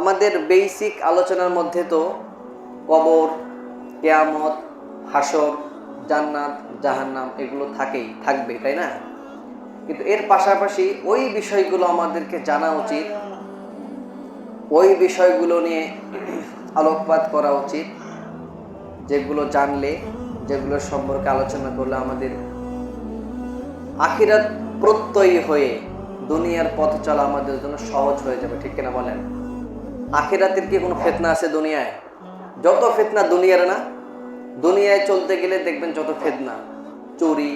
আমাদের বেসিক আলোচনার মধ্যে তো কবর, কিয়ামত, হাসর, জান্নাত, জাহান্নাম এগুলো থাকবে, তাই না? কিন্তু এর পাশাপাশি ওই বিষয়গুলো আমাদেরকে জানা উচিত, ওই বিষয়গুলো নিয়ে আলোকপাত করা উচিত, যেগুলো জানলে, যেগুলো সম্পর্কে আলোচনা করলে আমাদের আখিরাত প্রত্যয়ী হয়ে দুনিয়ার পথ চলা আমাদের জন্য সহজ হয়ে যাবে। ঠিক কিনা বলেন? আখিরাতের কি কোনো ফিতনা আছে দুনিয়ায়? যত ফিতনা দুনিয়ার না, দুনিয়ায় চলতে গেলে দেখবেন যত ফিতনা, চুরি,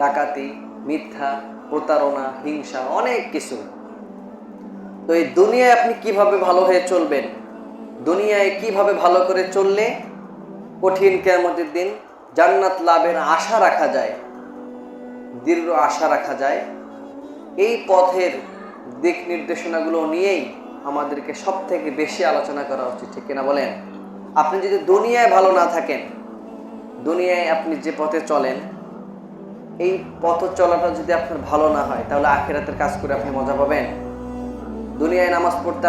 ডাকাতি, মিথ্যা, প্রতারণা, হিংসা, অনেক কিছু। তো এই দুনিয়ায় আপনি কিভাবে ভালো হয়ে চলবেন, দুনিয়ায় কিভাবে ভালো করে চললে কঠিন কিয়ামতের দিন জান্নাত লাভের আশা রাখা যায়, দৃঢ় আশা রাখা যায়, এই পথের দিক নির্দেশনাগুলো নিয়েই আমাদেরকে সব থেকে বেশি আলোচনা করা উচিত। ঠিক কিনা বলেন? আপনি যদি দুনিয়ায় ভালো না থাকেন, দুনিয়ায় আপনি যে পথে চলেন, এই পথ চলাটা যদি আপনার ভালো না হয়, তাহলে আখিরাতের কাজ করে আপনি মজা পাবেন? দুনিয়ায় নামাজ পড়তে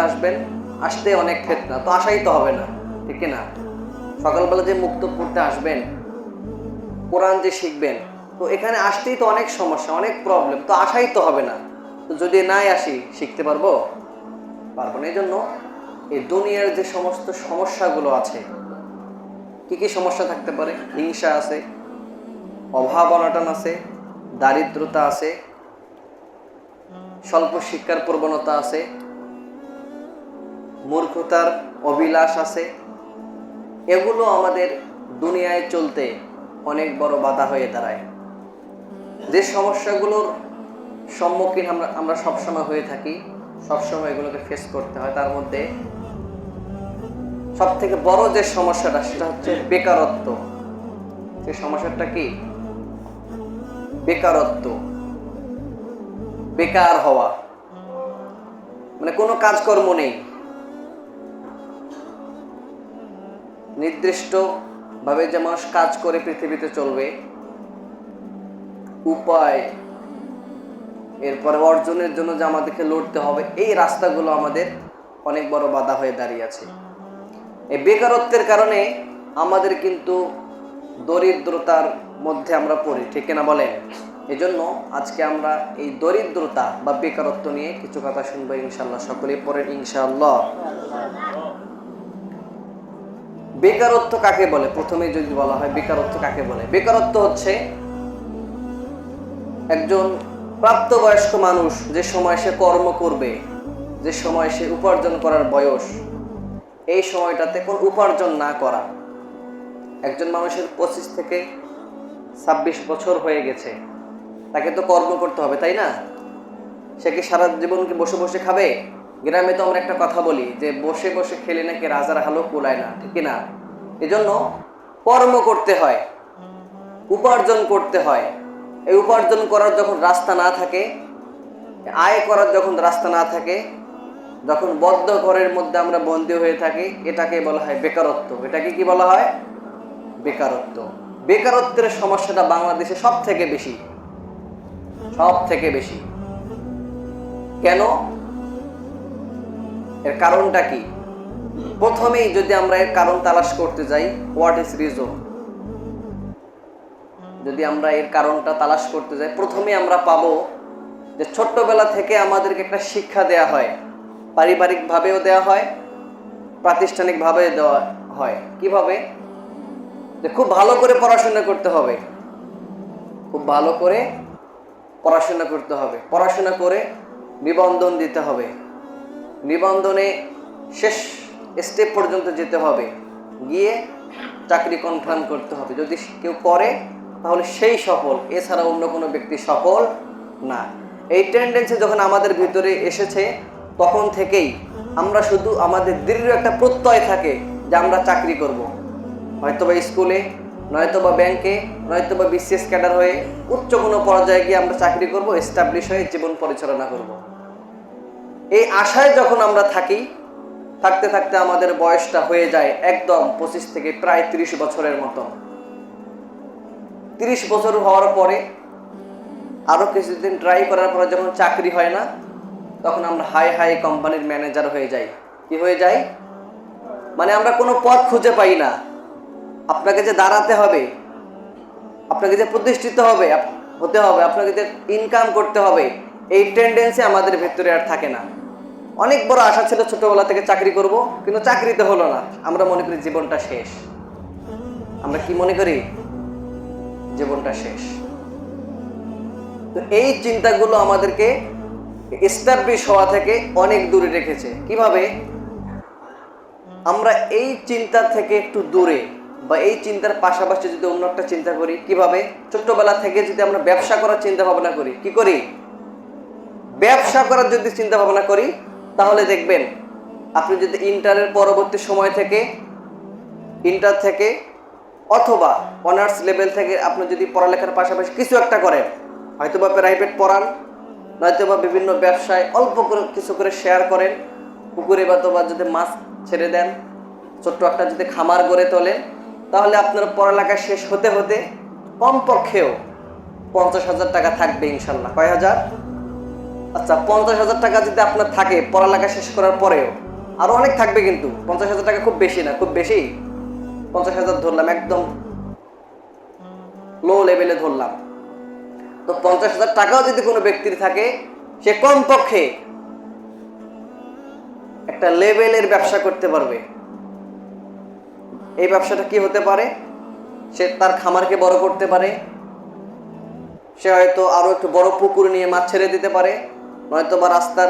আসতে অনেক ফিতনা, তো আসাই তো হবে না। ঠিক কিনা? সকালবেলা যে মুক্ত পড়তে আসবেন, কোরআন যে শিখবেন, তো এখানে আসতেই তো অনেক সমস্যা, অনেক প্রবলেম, তো আসাই তো হবে না। তো যদি নাই আসি, শিখতে পারবো না। এই জন্য এই দুনিয়ার যে সমস্ত সমস্যাগুলো আছে, কি কি সমস্যা থাকতে পারে? হিংসা আছে, অভাব অনটন আছে, দারিদ্রতা আছে, স্বল্প শিক্ষার প্রবণতা আছে, মূর্খতার অভিলাষ আছে। এগুলো আমাদের দুনিয়ায় চলতে অনেক বড় বাধা হয়ে দাঁড়ায়। যে সমস্যাগুলোর সম্মুখীন আমরা সবসময় হয়ে থাকি, সবসময় এগুলোকে ফেস করতে হয়, তার মধ্যে সব থেকে বড় যে সমস্যাটা, সেটা হচ্ছে বেকারত্ব। সেই সমস্যাটা কি? বেকারত্ব, বেকার হওয়া, মানে কোনো কাজকর্ম নেই, নির্দিষ্ট ভাবে যে মানুষ কাজ করে পৃথিবীতে চলবে, উপায়, এরপরে অর্জনের জন্য যে আমাদেরকে লড়তে হবে, এই রাস্তাগুলো আমাদের অনেক বড় বাধা হয়ে দাঁড়িয়ে আছে। এই বেকারত্বের কারণে আমাদের কিন্তু দরিদ্রতার মধ্যে আমরা পড়ি। ঠিক কিনা বলেন? এই জন্য আজকে আমরা এই দরিদ্রতা বা বেকারত্ব নিয়ে কিছু কথা শুনবো ইনশাআল্লাহ। সকলেই পড়েন ইনশাআল্লাহ। বেকারত্ব কাকে বলে? প্রথমে যদি বলা হয় বেকারত্ব কাকে বলে, বেকারত্ব হচ্ছে একজন প্রাপ্তবয়স্ক মানুষ যে সময় সে কর্ম করবে, যে সময় সে উপার্জন করার বয়স, এই সময়টাতে কোন উপার্জন না করা। একজন মানুষের 25 থেকে 26 বছর হয়ে গেছে, তাকে তো কর্ম করতে হবে, তাই না? সে কি সারা জীবন কি বসে বসে খাবে? গ্রামে তো আমরা একটা কথা বলি যে বসে বসে খেলে নাকি রাজার হালও কুলায় না। ঠিক না? এজন্য কর্ম করতে হয়, উপার্জন করতে হয়। এই উপার্জন করার যখন রাস্তা না থাকে, আয় করার যখন রাস্তা না থাকে, যখন বদ্ধ ঘরের মধ্যে আমরা বন্দী হয়ে থাকি, এটাকে বলা হয় বেকারত্ব। এটাকে কি বলা হয়? বেকারত্ব। বেকারত্বের সমস্যাটা বাংলাদেশে সব থেকে বেশি। কেন? এর কারণটা কি? প্রথমেই যদি আমরা এর কারণ তালাশ করতে যাই, হোয়াট ইজ রিজন, যদি আমরা এর কারণটা তালাশ করতে যাই, প্রথমে আমরা পাবো যে ছোট্টবেলা থেকে আমাদেরকে একটা শিক্ষা দেয়া হয়, পারিবারিক ভাবেও দেওয়া হয়, প্রাতিষ্ঠানিক ভাবেও দেওয়া হয়। কিভাবে? যে খুব ভালো করে পড়াশোনা করতে হবে, খুব ভালো করে পড়াশোনা করতে হবে, পড়াশোনা করে নিবন্ধন দিতে হবে, নিবন্ধনে শেষ স্টেপ পর্যন্ত যেতে হবে, গিয়ে চাকরি কনফার্ম করতে হবে। যদি কেউ করে তাহলে সেই সফল, এছাড়া অন্য কোনো ব্যক্তি সফল না। এই টেন্ডেন্সি যখন আমাদের ভিতরে এসেছে, তখন থেকেই আমরা শুধু আমাদের দৃঢ় একটা প্রত্যয় থাকে যে আমরা চাকরি করব, হয়তোবা স্কুলে, নয়তোবা ব্যাংকে, নয়তোবা বিসিএস ক্যাডার হয়ে উচ্চ কোনো পর্যায়ে গিয়ে আমরা চাকরি করব, এস্টাবলিশ হয়ে জীবন পরিচালনা করব। এই আশায় যখন আমরা থাকি, থাকতে থাকতে আমাদের বয়সটা হয়ে যায় একদম 25 থেকে প্রায় 30 বছরের মতো। 30 বছর হওয়ার পরে আরো কিছুদিন ট্রাই করার পরে যখন চাকরি হয় না, তখন আমরা হাই কোম্পানির ম্যানেজার হয়ে যাই, কি হয়ে যায়, মানে আমরা কোনো পথ খুঁজে পাই না। আপনাকে যে দাঁড়াতে হবে, আপনাকে যে প্রতিষ্ঠিত হতে হবে, আপনাকে যে ইনকাম করতে হবে, এই টেন্ডেন্সি আমাদের ভেতরে আর থাকে না। অনেক বড় আশা ছিল ছোটবেলা থেকে চাকরি করব, কিন্তু চাকরিতে হলো না। আমরা মনে করি জীবনটা শেষ। আমরা কি মনে করি? জীবনটা শেষ। তো এই চিন্তাগুলো আমাদেরকে এস্টাবলিশ হওয়া থেকে অনেক দূরে রেখেছে। কিভাবে? আমরা এই চিন্তা থেকে একটু দূরে, বা এই চিন্তার পাশাপাশি যদি অন্য একটা চিন্তা করি, কিভাবে? ছোট্টবেলা থেকে যদি আমরা ব্যবসা করার চিন্তা ভাবনা করি, কি করি? ব্যবসা করার যদি চিন্তা ভাবনা করি, তাহলে দেখবেন আপনি যদি ইন্টারের পরবর্তী সময় থেকে, ইন্টার থেকে অথবা অনার্স লেভেল থেকে আপনি যদি পড়ালেখার পাশাপাশি কিছু একটা করেন, হয়তোবা প্রাইভেট পড়ান, নয়তোবা বিভিন্ন ব্যবসায় অল্প করে কিছু করে শেয়ার করেন, পুকুরে বা যদি মাছ ছেড়ে দেন, ছোট্ট একটা যদি খামার গড়ে তোলেন, তাহলে আপনার পড়ালেখা শেষ হতে হতে কমপক্ষেও 50,000 টাকা থাকবে ইনশাল্লাহ। কয় হাজার? আচ্ছা, 50,000 টাকা যদি আপনার থাকে পড়ালেখা শেষ করার পরেও, আরো অনেক থাকবে, কিন্তু 50,000 টাকা খুব বেশি না, খুব বেশি 50,000 ধরলাম, একদম লো লেভেলে ধরলাম। তো 50,000 টাকাও যদি কোনো ব্যক্তির থাকে, সে কমপক্ষে একটা লেভেলের ব্যবসা করতে পারবে। এই ব্যবসাটা কি হতে পারে? সে তার খামারকে বড় করতে পারে, সে হয়তো আরো একটু বড় পুকুর নিয়ে মাছ ছেড়ে দিতে পারে, নয়তো বা রাস্তার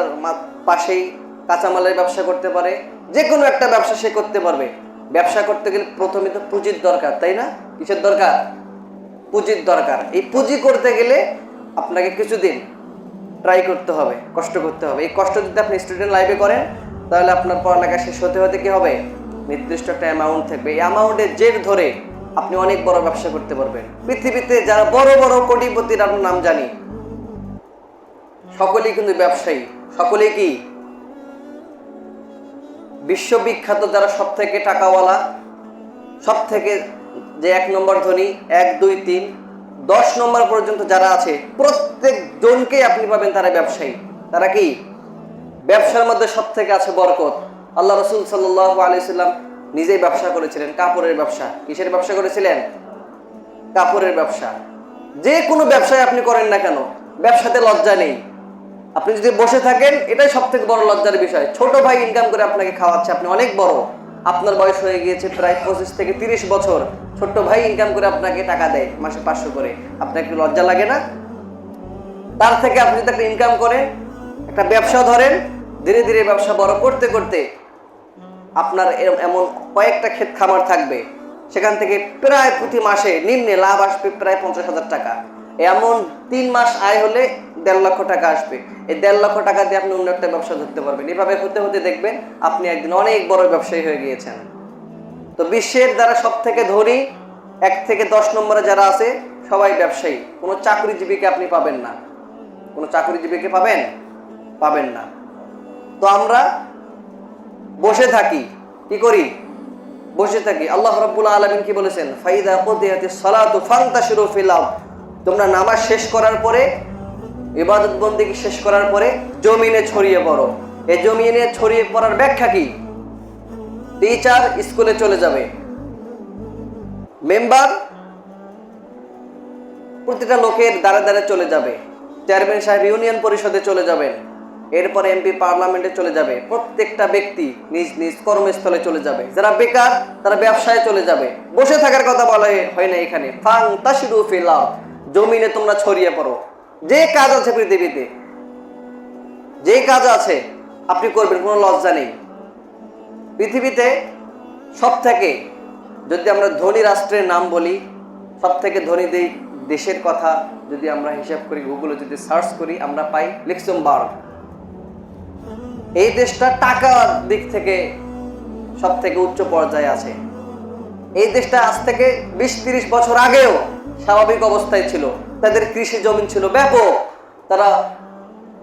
পাশেই কাঁচামালের ব্যবসা করতে পারে। যে কোনো একটা ব্যবসা সে করতে পারবে। ব্যবসা করতে গেলে প্রথমে তো পুঁজির দরকার, তাই না? কিসের দরকার? পুঁজির দরকার। এই পুঁজি করতে গেলে আপনাকে কিছুদিন ট্রাই করতে হবে, কষ্ট করতে হবে। এই কষ্ট যদি আপনি স্টুডেন্ট লাইফে করেন, তাহলে আপনার পড়ালেখা শেষ হতে হতে কি হবে? নির্দিষ্ট একটা অ্যামাউন্ট থাকবে। এই অ্যামাউন্টের জের ধরে আপনি অনেক বড় ব্যবসা করতে পারবেন। পৃথিবীতে যারা বড় বড় কোটিপতির আমরা নাম জানি, সকলেই কিন্তু ব্যবসায়ী। সকলেই কি? বিশ্ববিখ্যাত যারা সব থেকে টাকাওয়ালা, সব থেকে যে 1 নম্বর ধনী, 1, 2, 3, 10 নম্বর পর্যন্ত যারা আছে, প্রত্যেক জনকে আপনি পাবেন তারা ব্যবসায়ী। তারা কি? ব্যবসার মধ্যে সব থেকে আছে বরকত। আল্লাহ রাসূল সাল্লাল্লাহু আলাইহি সাল্লাম নিজেই ব্যবসা করেছিলেন, কাপড়ের ব্যবসা। কিসের ব্যবসা করেছিলেন? কাপড়ের ব্যবসা। যে কোনো ব্যবসায় আপনি করেন না কেন, ব্যবসাতে লজ্জা নেই। আপনি যদি বসে থাকেন, এটাই সব থেকে বড় লজ্জার বিষয়। ছোট ভাই ইনকাম করে আপনাকে খাওয়াচ্ছে, আপনি অনেক বড়, আপনার বয়স হয়ে গিয়েছে প্রায় 25 থেকে 30 বছর, ছোট্ট ভাই ইনকাম করে আপনাকে টাকা দেয় মাসে 500 করে। আপনার একটু লজ্জা লাগে না? তার থেকে আপনি যদি একটা ইনকাম করেন, একটা ব্যবসা ধরেন, ধীরে ধীরে ব্যবসা বড় করতে করতে আপনার এমন কয়েকটা ক্ষেত খামার থাকবে, সেখান থেকে প্রায় প্রতি মাসে নিম্নে লাভ আসবে প্রায় 50,000 টাকা। এমন 3 মাস আয় হলে 1.5 লক্ষ টাকা আসবে। এই 1.5 লক্ষ টাকা দিয়ে আপনি অন্য একটা ব্যবসা ধরতে পারবেন। এভাবে হতে হতে দেখবেন আপনি একদিন অনেক বড় ব্যবসায়ী হয়ে গিয়েছেন। তো বিশ্বের যারা সব থেকে ধনী, 1 থেকে 10 নম্বরে যারা আছে, সবাই ব্যবসায়ী। কোনো চাকরিজীবীকে আপনি পাবেন না। কোনো চাকরিজীবীকে পাবেন? পাবেন না। তো আমরা বসে থাকি, কি করি? বসে থাকি। আল্লাহ রাব্বুল আলামিন কি বলেছেন? ফাইদা কুদিয়াতিস সালাতু ফান্তাশিরু ফিল আরদ। তোমরা নামাজ শেষ করার পরে, ইবাদত বন্দেগী শেষ করার পরে জমিনে ছড়িয়ে পড়ো। এই জমিনে ছড়িয়ে পড়ার ব্যাখ্যা কি? টিচার স্কুলে চলে যাবে, মেম্বার প্রতিটা লোকের দ্বারে দ্বারে চলে যাবে, চেয়ারম্যান সাহেব ইউনিয়ন পরিষদে চলে যাবেন, এরপরে এমপি পার্লামেন্টে চলে যাবে, প্রত্যেকটা ব্যক্তি নিজ নিজ কর্মস্থলে চলে যাবে। যারা বেকার তারা ব্যবসায় চলে যাবে। বসে থাকার কথা বলা হয় না এখানে। ফান্তাশিরু ফিল আরদ, জমিনে তোমরা ছড়িয়ে পড়ো। যে কাজ আছে পৃথিবীতে, যে কাজ আছে আপনি করবেন, কোনো লজ্জা নেই। পৃথিবীতে সব থেকে, যদি আমরা ধনী রাষ্ট্রের নাম বলি, সব থেকে ধনী দেশের কথা যদি আমরা হিসাব করি, গুগলে যদি সার্চ করি, আমরা পাই লুক্সেমবার্গ। এই দেশটা টাকার দিক থেকে সব থেকে উচ্চ পর্যায়ে আছে। এই দেশটা আজ থেকে 20-30 বছর আগেও স্বাভাবিক অবস্থায় ছিল। তাদের কৃষি জমি ছিল ব্যাপক। তারা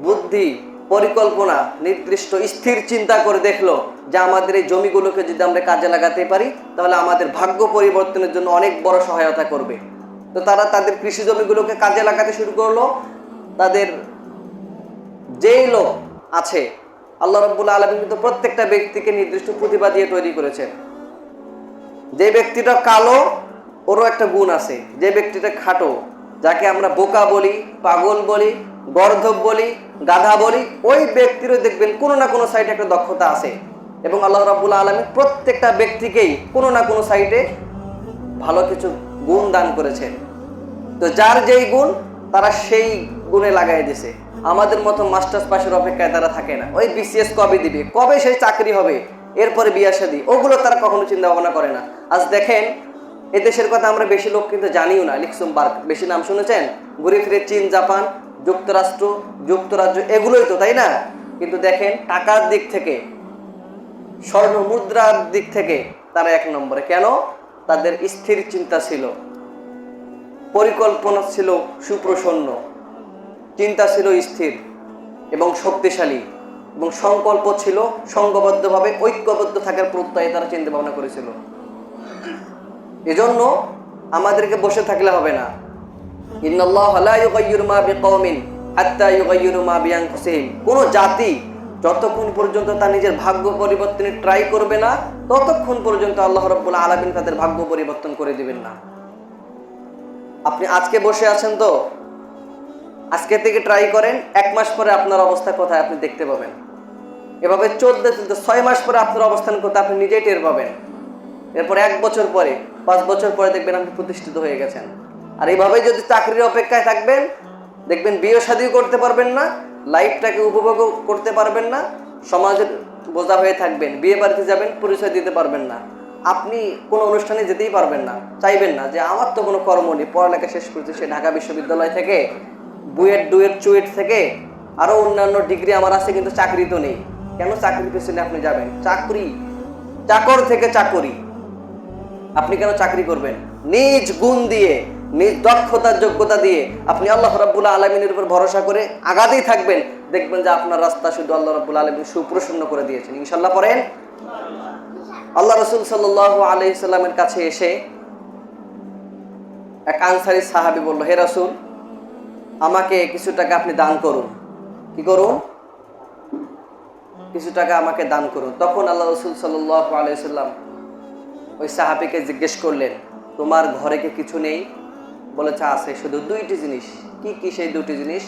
বুদ্ধি, পরিকল্পনা, নির্দিষ্ট স্থির চিন্তা করে দেখলো যে আমাদের এই জমিগুলোকে যদি আমরা কাজে লাগাতে পারি, তাহলে আমাদের ভাগ্য পরিবর্তনের জন্য অনেক বড় সহায়তা করবে। তো তারা তাদের কৃষি জমিগুলোকে কাজে লাগাতে শুরু করলো। তাদের যেই লোক আছে আল্লাহ রাব্বুল আলামিন কিন্তু প্রত্যেকটা ব্যক্তিকে নির্দিষ্ট প্রতিভা দিয়ে তৈরি করেছেন। যে ব্যক্তিটা কালো, ওরও একটা গুণ আছে। যে ব্যক্তিটা খাটো, যাকে আমরা বোকা বলি, পাগল বলি, গর্ধব বলি, গাধা বলি, ওই ব্যক্তিরও দেখবেন কোনো না কোনো সাইডে একটা দক্ষতা আছে। এবং আল্লাহ রাব্বুল আলামিন প্রত্যেকটা ব্যক্তিকেই কোনো না কোনো সাইডে ভালো কিছু গুণ দান করেছেন। তো যার যেই গুণ তারা সেই গুণে লাগাই দিছে। আমাদের মতো মাস্টার্স পাশের অপেক্ষায় তারা থাকে না। ওই বিসিএস কবে দিবে, কবে সেই চাকরি হবে, এরপরে বিয়ে শাদী, ওগুলো তারা কখনো চিন্তা ভাবনা করে না। আজ দেখেন এ দেশের কথা আমরা বেশি লোক কিন্তু জানিও না। লিক্সেমবার্গ বেশি নাম শুনেছেন? ঘুরে ফিরে চীন, জাপান, যুক্তরাষ্ট্র, যুক্তরাজ্য, এগুলোই তো, তাই না? কিন্তু দেখেন টাকার দিক থেকে, স্বর্ণ মুদ্রার দিক থেকে তারা এক নম্বরে। কেন? তাদের স্থির চিন্তা ছিল, পরিকল্পনা ছিল সুপ্রসন্ন, চিন্তা ছিল স্থির এবং শক্তিশালী, এবং সংকল্প ছিল সংঘবদ্ধভাবে ঐক্যবদ্ধ থাকার প্রত্যয়ে তারা চিন্তা ভাবনা করেছিল। এজন্য আমাদেরকে বসে থাকলে হবে না। ইন্নাল্লাহা লা ইউগাইয়িরু মা বিকওমিন হাত্তা ইউগাইয়িরু মা বিআনফুসিহিম। কোন জাতি যতক্ষণ পর্যন্ত তার নিজের ভাগ্য পরিবর্তনে ট্রাই করবে না, ততক্ষণ পর্যন্ত আল্লাহ রাব্বুল আলামিন তাদের ভাগ্য পরিবর্তন করে দিবেন না। আপনি আজকে বসে আছেন, তো আজকে থেকে ট্রাই করেন, 1 মাস পরে আপনার অবস্থা কোথায় আপনি দেখতে পাবেন। এভাবে 6 মাস পরে আপনার অবস্থান কোথায় আপনি নিজেই টের পাবেন। এরপর 1 বছর পরে, 5 বছর পরে দেখবেন আপনি প্রতিষ্ঠিত হয়ে গেছেন। আর এইভাবে যদি চাকরির অপেক্ষায় থাকবেন, দেখবেন বিয়ে শাদীও করতে পারবেন না, লাইফটাকে উপভোগ করতে পারবেন না, সমাজের বোঝা হয়ে থাকবেন, বিয়ে বাড়িতে যাবেন, পরিচয় দিতে পারবেন না, আপনি কোনো অনুষ্ঠানে যেতেই পারবেন না, চাইবেন না যে আমার তো কোনো কর্ম নেই, পড়ালেখা শেষ করেছে সে ঢাকা বিশ্ববিদ্যালয় থেকে, বুয়েট, ডুয়েট, চুয়েট থেকে, আরো অন্যান্য ডিগ্রি আমার আছে, কিন্তু চাকরি তো নেই। কেন চাকরির পেছনে আপনি যাবেন? চাকরি, চাকর থেকে চাকরি, আপনি কেন চাকরি করবেন? নিজ গুণ দিয়ে, নিজ দক্ষতার যোগ্যতা দিয়ে আপনি আল্লাহ রাব্বুল আলামিনের উপর ভরসা করে আগাতেই থাকবেন, দেখবেন যে আপনার রাস্তা শুধু আল্লাহ রাব্বুল আলামিন সুপ্রসন্ন করে দিয়েছেন। ইনশাআল্লাহ পড়েন। আল্লাহ রাসূল সাল্লাল্লাহু আলাইহি সাল্লামের কাছে এসে এক আনসারী সাহাবী বলল, হে রাসূল, আমাকে কিছু টাকা আপনি দান করুন। কি করুন? কিছু টাকা আমাকে দান করুন। তখন আল্লাহ রাসূল সাল্লাল্লাহু আলাইহি সাল্লাম ওই সাহাবীকে জিজ্ঞেস করলেন, তোমার ঘরে কি কিছু নেই? বলেছে আছে, শুধু 2টি জিনিস। কি কি সেই 2টি জিনিস?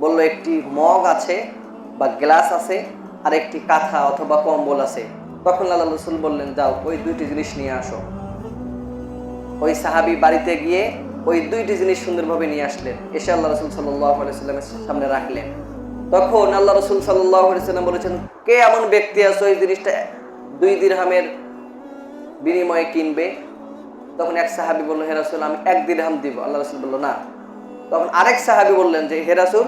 বলল, একটি মগ আছে বা গ্লাস আছে, আর একটি কাঁথা অথবা কম্বল আছে। তখন আল্লাহ রাসূল বললেন, যাও ওই 2টি জিনিস নিয়ে আসো। ওই সাহাবী বাড়িতে গিয়ে ওই 2টি জিনিস সুন্দরভাবে নিয়ে আসলেন, এসে আল্লাহ রাসূল সাল্লাল্লাহু আলাইহি সাল্লামের সামনে রাখলেন। তখন আল্লাহ রাসূল সাল্লাল্লাহু আলাইহি সাল্লাম বলেছেন, কে এমন ব্যক্তি আছে ওই জিনিসটা 2 দিরহামের বিনিময়ে কিনবে? তখন এক সাহাবী বলল, হে রাসূল, আমি 1 দিরহাম দিব। আল্লাহ রাসূল বলল, না। তখন আরেক সাহাবী বললেন যে, হে রাসূল,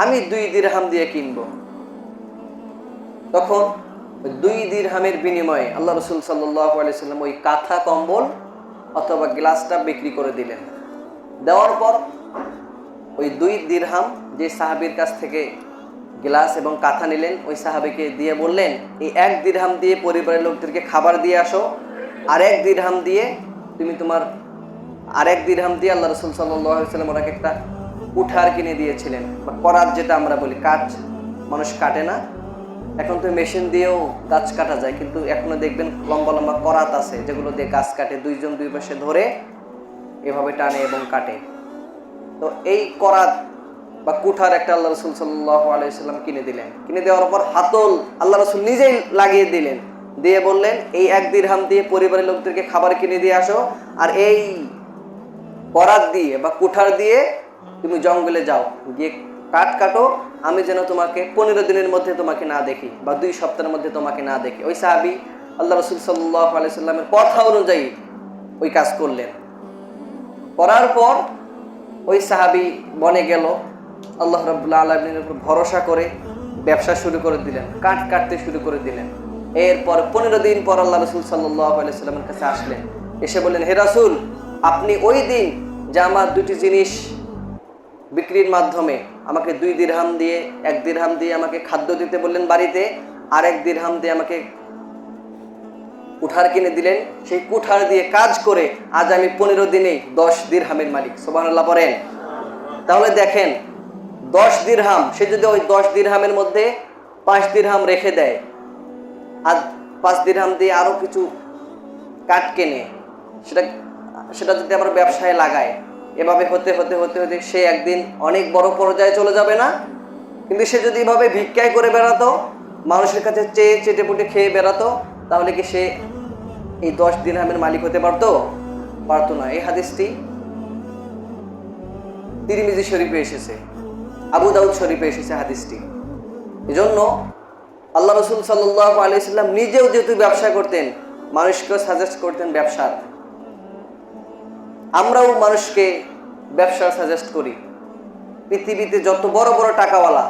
আমি 2 দিরহাম দিয়ে কিনবো। তখন 2 দিরহামের বিনিময়ে আল্লাহ রাসূল সাল্লাল্লাহু আলাইহি সাল্লাম ওই কাঁথা, কম্বল অথবা গ্লাসটা বিক্রি করে দিলেন। দেওয়ার পর ওই 2 দিরহাম যে সাহাবীর কাছ থেকে গ্লাস এবং কাঁথা নিলেন, ওই সাহাবীকে দিয়ে বললেন, এই 1 দিরহাম দিয়ে পরিবারের লোকদেরকে খাবার দিয়ে আসো, আর 1 দিরহাম দিয়ে তুমি তোমার, আর 1 দিরহাম দিয়ে আল্লাহ রাসূল সাল্লাল্লাহু আলাইহি সাল্লাম ওনাকে একটা কুঠার কিনে দিয়েছিলেন, বা করাত, যেটা আমরা বলি, কাঠ মানুষ কাটে না, এখন তো মেশিন দিয়েও গাছ কাটা যায়, কিন্তু এখনো দেখবেন লম্বা লম্বা করাত আছে যেগুলো দিয়ে গাছ কাটে, 2 জন 2 পাশে ধরে এভাবে টানে এবং কাটে। তো এই করাত বা কুঠার একটা আল্লাহ রাসূল সাল্লাল্লাহু আলাইহি সাল্লাম কিনে দিলেন। কিনে দেওয়ার পর হাতল আল্লাহ রাসূল নিজেই লাগিয়ে দিলেন, দিয়ে বললেন, এই 1 দিরহাম দিয়ে পরিবারের লোকদেরকে খাবার কিনে দিয়ে আসো, আর এই করাত দিয়ে বা কুঠার দিয়ে তুমি জঙ্গলে যাও, গিয়ে কাঠ কাটো, আমি যেন তোমাকে 15 দিনের মধ্যে তোমাকে না দেখি, বা 2 সপ্তাহের মধ্যে তোমাকে না দেখি। ওই সাহাবী আল্লাহ রাসূল সাল্লাল্লাহু আলাইহি সাল্লামের কথা অনুযায়ী ওই কাজ করলেন। করার পর ওই সাহাবী বনে গেল, আল্লাহ রাব্বুল আলামিনের উপর ভরসা করে ব্যবসা শুরু করে দিলেন, কাঠ কাটতে শুরু করে দিলেন। এরপর 15 দিন পর আল্লাহ রাসূল সাল্লাল্লাহু আলাইহি সাল্লামের কাছে আসলেন, এসে বললেন, হে রাসূল, আপনি ওই দিন যে আমার 2টি জিনিস বিক্রির মাধ্যমে আমাকে 2 দিরহাম দিয়ে, 1 দিরহাম দিয়ে আমাকে খাদ্য দিতে বললেন বাড়িতে, আর 1 দিরহাম দিয়ে আমাকে কুঠার কিনে দিলেন, সেই কুঠার দিয়ে কাজ করে আজ আমি 15 দিনেই 10 দিরহামের মালিক। সুবহানাল্লাহ পড়েন। তাহলে দেখেন, 10 দিরহাম, সে যদি ওই 10 দিরহামের মধ্যে 5 দিরহাম রেখে দেয়, আর 5 দিরহাম দিয়ে আরো কিছু কাঠ কেনে, সেটা সেটা যদি আবার ব্যবসায় লাগায়, এভাবে হতে হতে হতে হতে সে একদিন অনেক বড় পর্যায়ে চলে যাবে না? কিন্তু সে যদি এভাবে ভিক্ষায় করে বেড়াতো, মানুষের কাছে চেয়ে চেটেপুটে খেয়ে বেড়াতো, তাহলে কি সে এই 10 দিরহামের মালিক হতে পারতো? পারতো না। এই হাদিসটি তিরমিজি শরীফে এসেছে, আবু দাউদ শরীফে এসেছে হাদিসটি। এজন্য আল্লাহ রাসূল সাল্লাল্লাহু আলাইহি সাল্লাম নিজেও যেহেতু ব্যবসা করতেন, মানুষকে সাজেস্ট করতেন ব্যবসার। আমরাও মানুষকে ব্যবসা সাজেস্ট করি। পৃথিবীতে যত বড় বড় টাকাওয়ালা,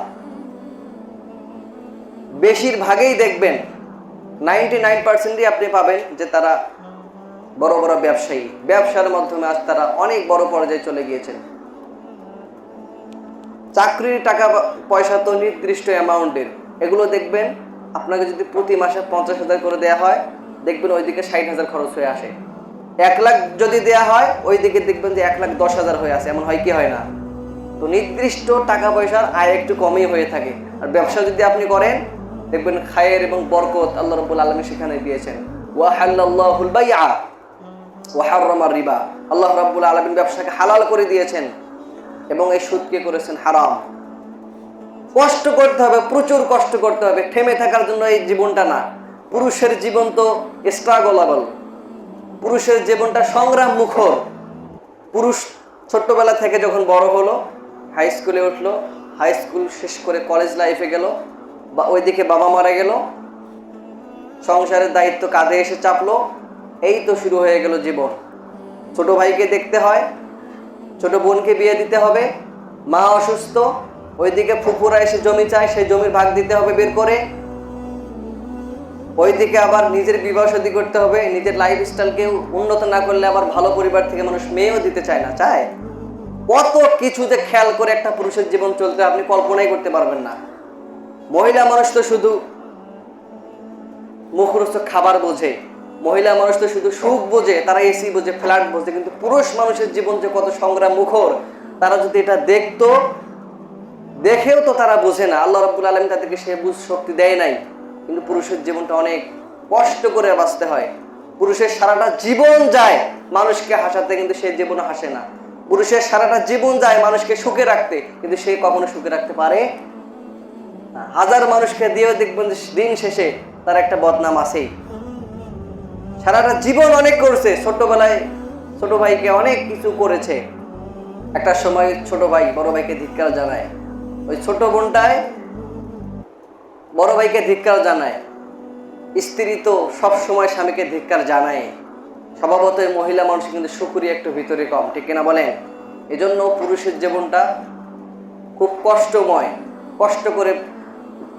বেশিরভাগই দেখবেন 99%ই আপনি পাবেন যে তারা বড় বড় ব্যবসায়ী। ব্যবসার মাধ্যমে আজ তারা অনেক বড় পর্যায়ে চলে গিয়েছেন। চাকরির টাকা পয়সা তো নির্দিষ্ট অ্যামাউন্টের, এগুলো দেখবেন আপনাকে যদি প্রতি মাসে 50,000 করে দেওয়া হয়, দেখবেন ওইদিকে 60,000 খরচ হয়ে আসে। 1 লাখ যদি দেওয়া হয়, ওইদিকে দেখবেন যে 1,10,000 হয়ে আসে। এমন হয় কি হয় না? তো নির্দিষ্ট টাকা পয়সার আয় একটু কমই হয়ে থাকে। আর ব্যবসা যদি আপনি করেন, দেখবেন খায়ের এবং বরকত আল্লাহ রাব্বুল আলামিন সেখানে দিয়েছেন। ওয়া হাল্লাল্লাহুল বাইআ ওয়া হাররামার রিবা। আল্লাহ রাব্বুল আলামিন ব্যবসাকে হালাল করে দিয়েছেন এবং এই সুদকে করেছেন হারাম। কষ্ট করতে হবে, প্রচুর কষ্ট করতে হবে। থেমে থাকার জন্য এই জীবনটা না। পুরুষের জীবন তো স্ট্রাগলেবল, পুরুষের জীবনটা সংগ্রাম মুখর। পুরুষ ছোট্টবেলা থেকে যখন বড় হলো, হাই স্কুলে উঠলো, হাই স্কুল শেষ করে কলেজ লাইফে গেল, বা ওইদিকে বাবা মারা গেল, সংসারের দায়িত্ব কাঁধে এসে চাপলো, এই তো শুরু হয়ে গেল জীবন। ছোট ভাইকে দেখতে হয়, ছোট বোনকে বিয়ে দিতে হবে, মা অসুস্থ, ওইদিকে ফুপুরা এসে জমি চায়, সেই জমির ভাগ দিতে হবে বের করে, ওইদিকে আবার নিজের বিবাহ শাদী করতে হবে। নিজের লাইফস্টাইলকে উন্নত না করলে আবার ভালো পরিবার থেকে মানুষ মেয়েও দিতে চায় না, চায়। কত কিছু যে খেয়াল করে একটা পুরুষের জীবন চলতে আপনি কল্পনাই করতে পারবেন না। মহিলা মানুষ তো শুধু মুখরোচক খাবার বোঝে, মহিলা মানুষ তো শুধু সুখ বোঝে, তারা এসি বোঝে, ফ্ল্যাট বোঝে। কিন্তু পুরুষ মানুষের জীবন যে কত সংগ্রাম মুখর, তারা যদি এটা দেখতো, দেখেও তো তারা বোঝে না। আল্লাহ রাব্বুল আলামিন তাদেরকে সে বুঝ শক্তি দেয় নাই। কিন্তু পুরুষের জীবনটা অনেক কষ্ট করে বাঁচতে হয়। পুরুষের সারাটা জীবন যায় মানুষকে হাসাতে, কিন্তু সে জীবনে হাসে না। পুরুষের সারাটা জীবন যায় মানুষকে সুখে রাখতে, কিন্তু সে কখনো সুখে রাখতে পারে না। 1000 মানুষকে দিয়েও দেখবেন যে দিন শেষে তার একটা বদনাম আছেই। সারাটা জীবন অনেক করছে, ছোটবেলায় ছোট ভাইকে অনেক কিছু করেছে। একটা সময় ছোট ভাই বড় ভাইকে ধিক্কার জানায়, ওই ছোট বোনটায় বড় ভাইকে ধিক্কার জানায়। স্ত্রী তো সব সময় স্বামীকে ধিক্কার জানায়। স্বভাবত মহিলা মানুষ কিন্তু শুকরিয়া একটু ভিতরে কম, ঠিক কিনা বলেন? এজন্য পুরুষের জীবনটা খুব কষ্টময়, কষ্ট করে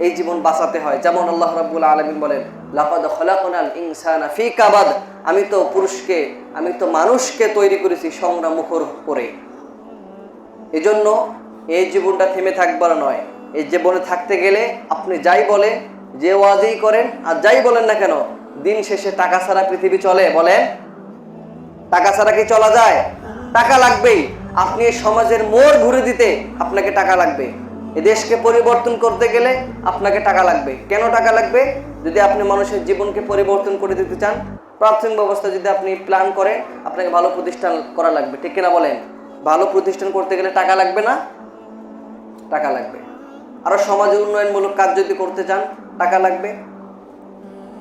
এই জীবন বাঁচাতে হয়। যেমন আল্লাহ রাব্বুল আলামিন বলেন, লাকাদ খালাকনাল ইনসানা ফি কাবাদ। আমি তো মানুষকে তৈরি করেছি সংগ্রাম মুখর করে। এজন্য এই জীবনটা থেমে থাকবার নয়। এই জীবনে থাকতে গেলে আপনি যাই বলেন, যে ওয়াজই করেন আর যাই বলেন না কেন, দিন শেষে টাকা ছাড়া পৃথিবী চলে? বলেন, টাকা ছাড়া কি চলা যায়? টাকা লাগবেই। আপনি এই সমাজের মোড় ঘুরে দিতে আপনাকে টাকা লাগবে। এই দেশকে পরিবর্তন করতে গেলে আপনাকে টাকা লাগবে। কেন টাকা লাগবে? যদি আপনি মানুষের জীবনকে পরিবর্তন করে দিতে চান, প্রাথমিক অবস্থা যদি আপনি প্ল্যান করেন, আপনাকে ভালো প্রতিষ্ঠান করা লাগবে, ঠিক কিনা বলেন? ভালো প্রতিষ্ঠান করতে গেলে টাকা লাগবে না? টাকা লাগবে। আরো সমাজে উন্নয়নমূলক কাজ যদি করতে চান, টাকা লাগবে।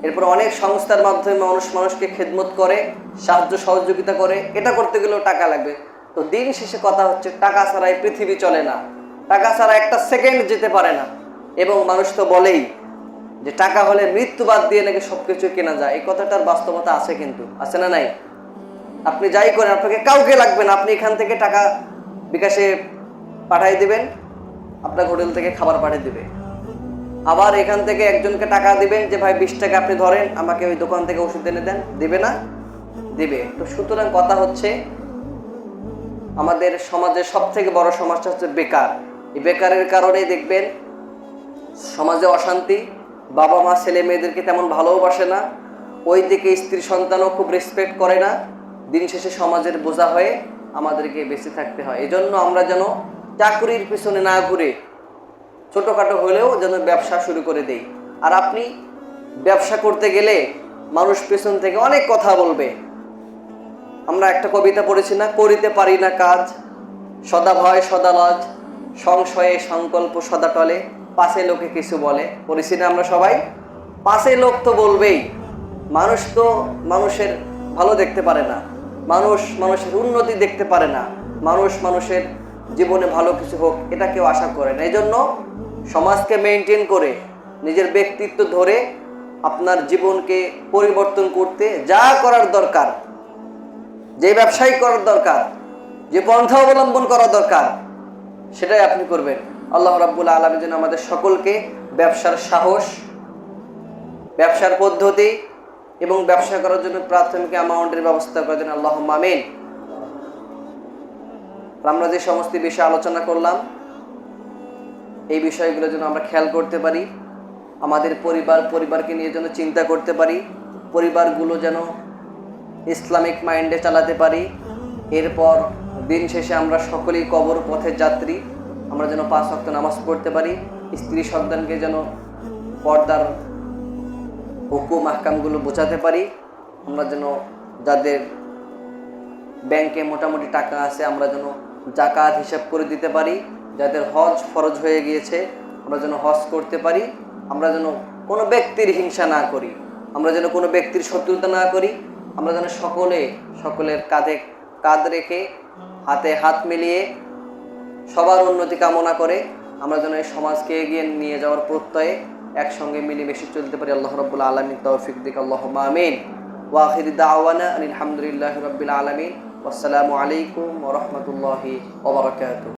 এরপর অনেক সংস্থার মাধ্যমে মানুষকে খেদমত করে, সাহায্য সহযোগিতা করে, এটা করতে গেলেও টাকা লাগবে। তো দিন শেষে কথা হচ্ছে, টাকা ছাড়া এই পৃথিবী চলে না, টাকা ছাড়া একটা সেকেন্ড যেতে পারে না। এবং মানুষ তো বলেই যে টাকা হলে মৃত্যু বাদ দিয়ে নাকি সবকিছু কেনা যায়। এই কথাটার বাস্তবতা আছে, কিন্তু আছে না নাই? আপনি যাই করেন, আপনাকে কাউকে লাগবে না। আপনি এখান থেকে টাকা বিকাশে পাঠিয়ে দিবেন, আপনার হোটেল থেকে খাবার পাঠিয়ে দিবে। আবার এখান থেকে একজনকে টাকা দিবেন যে ভাই 20 টাকা আপনি ধরেন, আমাকে ওই দোকান থেকে ওষুধ এনে দেন, দিবে না? দিবে। তো সুতরাং কথা হচ্ছে, আমাদের সমাজের সব থেকে বড় সমস্যা হচ্ছে বেকার। এই বেকারের কারণেই দেখবেন সমাজে অশান্তি, বাবা মা ছেলে মেয়েদেরকে তেমন ভালোবাসে না, ওইদিকে স্ত্রী সন্তানও খুব রেসপেক্ট করে না। দিন শেষে সমাজের বোঝা হয়ে আমাদেরকে বেঁচে থাকতে হয়। এজন্য আমরা যেন চাকরির পিছনে না ঘুরে ছোটোখাটো হলেও যেন ব্যবসা শুরু করে দেই। আর আপনি ব্যবসা করতে গেলে মানুষ পেছন থেকে অনেক কথা বলবে। আমরা একটা কবিতা পড়েছি না, করিতে পারি না কাজ, সদা ভয় সদা লজ, সংশয়ে সংকল্প সদা টলে, পাশে লোকে কিছু বলে। পড়েছি না আমরা সবাই? পাশে লোক তো বলবেই। মানুষ তো মানুষের ভালো দেখতে পারে না, মানুষ মানুষের উন্নতি দেখতে পারে না, মানুষ মানুষের জীবনে ভালো কিছু হোক এটা কেউ আশা করে না। এই জন্য সমাজকে মেনটেন করে নিজের ব্যক্তিত্ব ধরে আপনার জীবনকে পরিবর্তন করতে যা করার দরকার, যে ব্যবসায়ী করার দরকার, যে পন্থা অবলম্বন করা দরকার, সেটাই আপনি করবেন। আল্লাহ রাব্বুল আলামিন যেন আমাদের সকলকে ব্যবসার সাহস, ব্যবসার পদ্ধতি এবং ব্যবসা করার জন্য প্রাথমিক অ্যামাউন্টের ব্যবস্থা করার জন্য আল্লাহুম্মা আমিন। আমরা যে সমস্ত বিষয় আলোচনা করলাম, এই বিষয়গুলো যেন আমরা খেয়াল করতে পারি, আমাদের পরিবারকে নিয়ে যেন চিন্তা করতে পারি, পরিবারগুলো যেন ইসলামিক মাইন্ডে চালাতে পারি। এরপর দিন শেষে আমরা সকলেই কবর পথের যাত্রী, আমরা যেন 5 ওয়াক্ত নামাজ পড়তে পারি, স্ত্রী সন্তানকে যেন পর্দার হুকুম আহকামগুলো বোঝাতে পারি, আমরা যেন যাদের ব্যাংকে মোটামুটি টাকা আছে আমরা যেন জাকাত হিসাব করে দিতে পারি, যাদের হজ ফরজ হয়ে গিয়েছে আমরা যেন হজ করতে পারি, আমরা যেন কোনো ব্যক্তির হিংসা না করি, আমরা যেন কোনো ব্যক্তির শত্রুতা না করি, আমরা যেন সকলের কাঁধে কাঁধ রেখে হাতে হাত মিলিয়ে সবার উন্নতি কামনা করে আমরা যেন এই সমাজকে এগিয়ে নিয়ে যাওয়ার প্রত্যয়ে একসঙ্গে মিলেমিশে চলতে পারি। আল্লাহ রাব্বুল আলামিন তৌফিক দিক, আল্লাহুম্মা আমিন। ওয়া আখিরু দাওয়ানা আলহামদুলিল্লাহি রাব্বিল আলামিন। ওয়াসসালামু আলাইকুম ওয়া রাহমাতুল্লাহি ওয়া বারাকাতুহু।